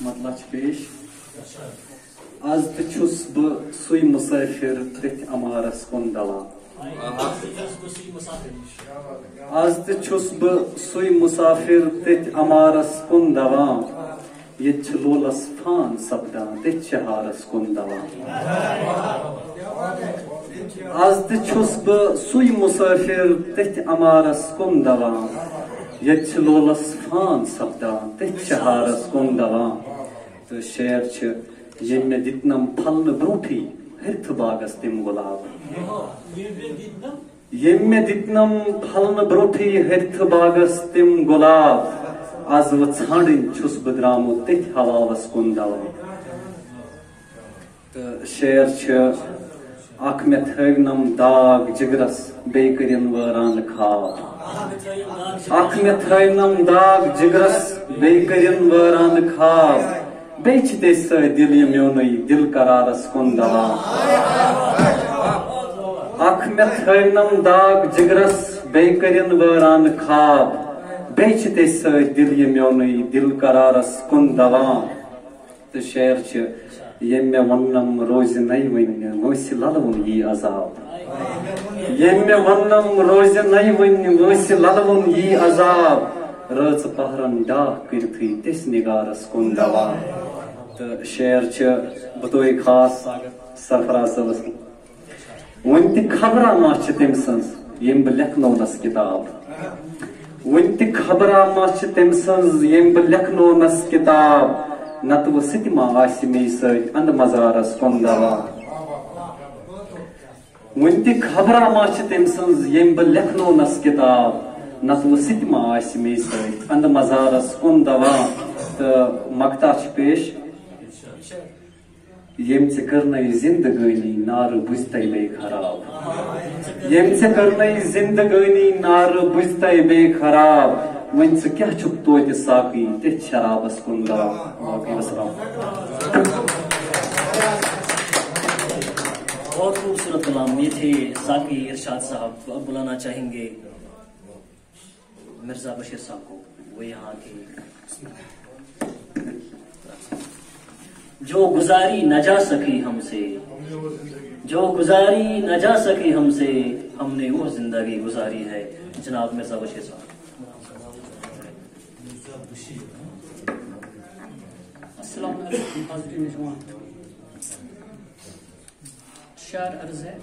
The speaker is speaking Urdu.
مطلب پیش آز تچھس بہ سوی مسافر ترتھ امارس کن دوان آز تچھس بہ سوی مسافر ترتھ امارس کن دوان یہ لولس فان سپدان تتھ شہارس کن دوان آز تچھس بہ سوی مسافر تتھ امارس کن دوان یہ لولس فان سپدان تتھ شہارس کن دوان تو شعر چھ یم میں دتنم پھلن بروٹھی ہرتھ باغس تم گلاب یم میں دتنم پھلن بروٹھی ہرتھ باغس تم گلاب آز و ژھانڈن چھس بہ درامت تتھ ہواوس کن دوان تو شعر چھ اخ میں تھٲونم داغ جگرس بیٚیہِ کٔرِن وٲران خواب اخ میں تھٲونم داغ جگرس بیٚیہِ کٔرِن وٲران خواب بیٚیہِ چھِ تے سۭتۍ دل یہِ میونُے دل قرارس کُن دوان اخ میں تھٲونم داغ جگرس بیٚیہِ کٔرِن وٲران خواب بیٚیہِ چھِ تے سۭتۍ دل یہِ میونُے دل قرارس کُن دوان تہٕ شعر چھِ یم میں ونم روز نئی ون وٲنٛسہِ للوُن یی عذاب یم میں ونم روز نئی ون وٲنٛسہِ للوُن یی عذاب رٲژ پہرن ڈاک کٔرتھٕے تِس نگارس کُن دوان تہٕ شعر چھِ بطورِ خاص سرفراز صٲبس وُنہِ تہِ خبرا ما چھِ تٔمۍ سٕنٛز ییٚمۍ بہٕ لیکھنونس کِتاب وُنہِ تہِ خبرا ما چھِ تٔمۍ سٕنٛز ییٚمۍ بہٕ لیکھنونس کِتاب نتہٕ وٕ سُہ تہِ ما آسہِ مے سۭتۍ انٛدٕ مزارس کُن دوان وُنہِ تہِ خبرا ما چھِ تٔمۍ سٕنٛز ییٚمۍ بہٕ لیکھنونس کِتاب نتہٕ وٕ سُہ تہِ ما آسہِ مے سۭتۍ انٛدٕ مزارس کُن دوان تہٕ مقطع چھُ پیش یم ژےٚ کٔرنَے زندگٲنی نارٕ بُزتے بیٚیہِ خراب یم ژےٚ کٔرنَے زندگٲنی نارٕ بُزتے بیٚیہِ خراب وۄنۍ ژٕ کیٛاہ چھُکھ توتہِ ساقی تِتھ شرابس کُن دوان باقٕے وسلام بہت خوبصورت کلام یہ تھے ساقی ارشاد صاحب. اب بلانا چاہیں گے مرزا بشیر صاحب کو. وہ یہاں کے جو گزاری نہ جا سکی ہم سے جو گزاری نہ جا سکی ہم سے ہم نے وہ زندگی گزاری ہے. جناب مرزا بشیر صاحب. السلام علیکم حاضرین جوان. شعر عرض ہے